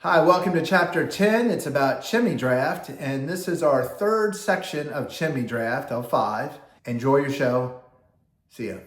Hi, welcome to chapter 10. It's about chimney draft, and this is our third section of chimney draft of 5. Enjoy your show. See ya.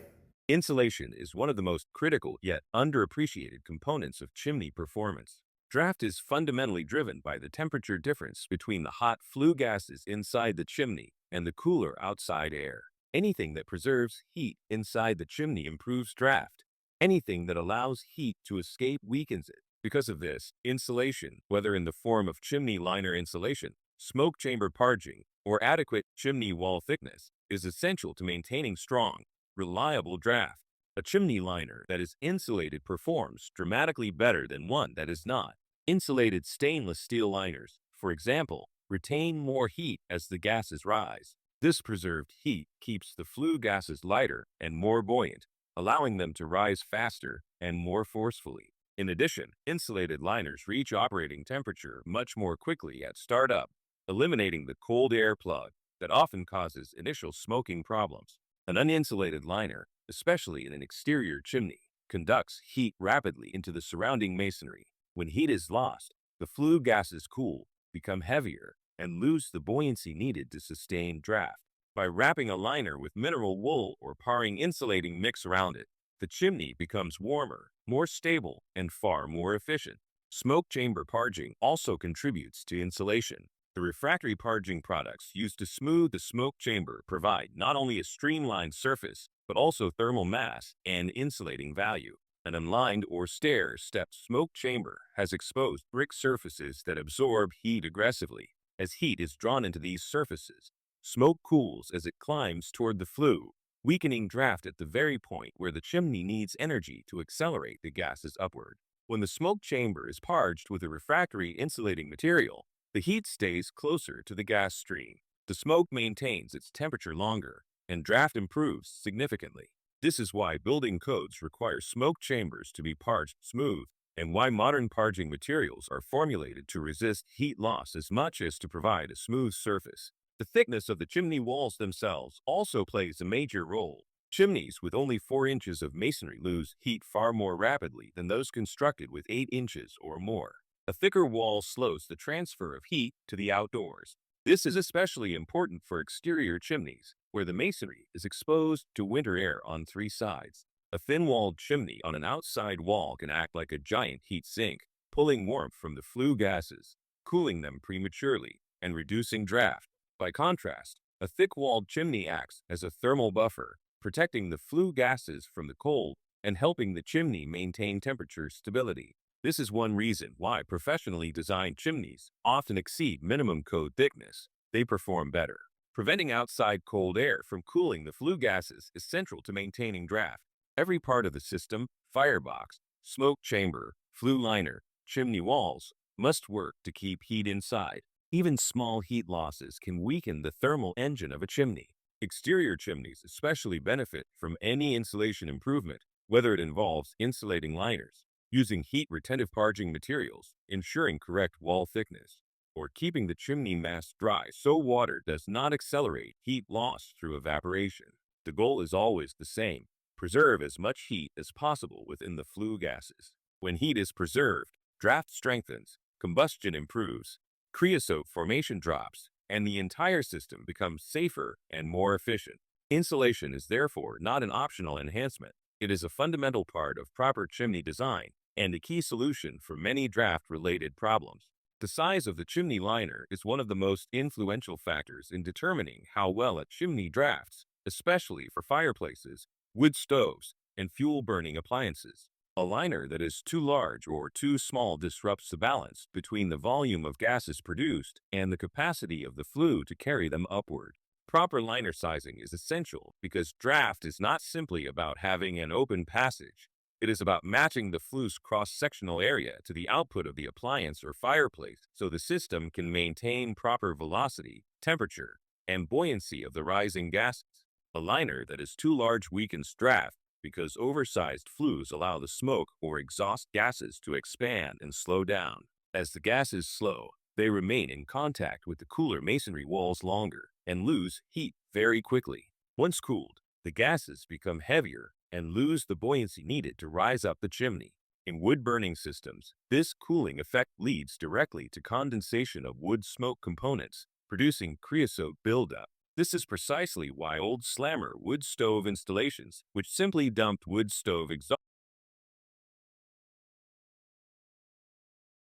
Insulation is one of the most critical yet underappreciated components of chimney performance. Draft is fundamentally driven by the temperature difference between the hot flue gases inside the chimney and the cooler outside air. Anything that preserves heat inside the chimney improves draft. Anything that allows heat to escape weakens it. Because of this, insulation, whether in the form of chimney liner insulation, smoke chamber parging, or adequate chimney wall thickness, is essential to maintaining strong, reliable draft. A chimney liner that is insulated performs dramatically better than one that is not. Insulated stainless steel liners, for example, retain more heat as the gases rise. This preserved heat keeps the flue gases lighter and more buoyant, allowing them to rise faster and more forcefully. In addition, insulated liners reach operating temperature much more quickly at startup, eliminating the cold air plug that often causes initial smoking problems. An uninsulated liner, especially in an exterior chimney, conducts heat rapidly into the surrounding masonry. When heat is lost, the flue gases cool, become heavier, and lose the buoyancy needed to sustain draft. By wrapping a liner with mineral wool or paring insulating mix around it, the chimney becomes warmer, more stable, and far more efficient. Smoke chamber parging also contributes to insulation. The refractory parging products used to smooth the smoke chamber provide not only a streamlined surface, but also thermal mass and insulating value. An unlined or stair-stepped smoke chamber has exposed brick surfaces that absorb heat aggressively. As heat is drawn into these surfaces, smoke cools as it climbs toward the flue, weakening draft at the very point where the chimney needs energy to accelerate the gases upward. When the smoke chamber is parged with a refractory insulating material, the heat stays closer to the gas stream. The smoke maintains its temperature longer, and draft improves significantly. This is why building codes require smoke chambers to be parged smooth, and why modern parging materials are formulated to resist heat loss as much as to provide a smooth surface. The thickness of the chimney walls themselves also plays a major role. Chimneys with only 4 inches of masonry lose heat far more rapidly than those constructed with 8 inches or more. A thicker wall slows the transfer of heat to the outdoors. This is especially important for exterior chimneys, where the masonry is exposed to winter air on 3 sides. A thin-walled chimney on an outside wall can act like a giant heat sink, pulling warmth from the flue gases, cooling them prematurely, and reducing draft. By contrast, a thick-walled chimney acts as a thermal buffer, protecting the flue gases from the cold and helping the chimney maintain temperature stability. This is one reason why professionally designed chimneys often exceed minimum code thickness. They perform better. Preventing outside cold air from cooling the flue gases is central to maintaining draft. Every part of the system, firebox, smoke chamber, flue liner, chimney walls, must work to keep heat inside. Even small heat losses can weaken the thermal engine of a chimney. Exterior chimneys especially benefit from any insulation improvement, whether it involves insulating liners, using heat-retentive parging materials, ensuring correct wall thickness, or keeping the chimney mass dry so water does not accelerate heat loss through evaporation. The goal is always the same: preserve as much heat as possible within the flue gases. When heat is preserved, draft strengthens, combustion improves, creosote formation drops, and the entire system becomes safer and more efficient. Insulation is therefore not an optional enhancement. It is a fundamental part of proper chimney design and a key solution for many draft-related problems. The size of the chimney liner is one of the most influential factors in determining how well a chimney drafts, especially for fireplaces, wood stoves, and fuel-burning appliances. A liner that is too large or too small disrupts the balance between the volume of gases produced and the capacity of the flue to carry them upward. Proper liner sizing is essential because draft is not simply about having an open passage. It is about matching the flue's cross-sectional area to the output of the appliance or fireplace so the system can maintain proper velocity, temperature, and buoyancy of the rising gases. A liner that is too large weakens draft because oversized flues allow the smoke or exhaust gases to expand and slow down. As the gases slow, they remain in contact with the cooler masonry walls longer and lose heat very quickly. Once cooled, the gases become heavier and lose the buoyancy needed to rise up the chimney. In wood-burning systems, this cooling effect leads directly to condensation of wood smoke components, producing creosote buildup. This is precisely why old slammer wood stove installations, which simply dumped wood stove exhaust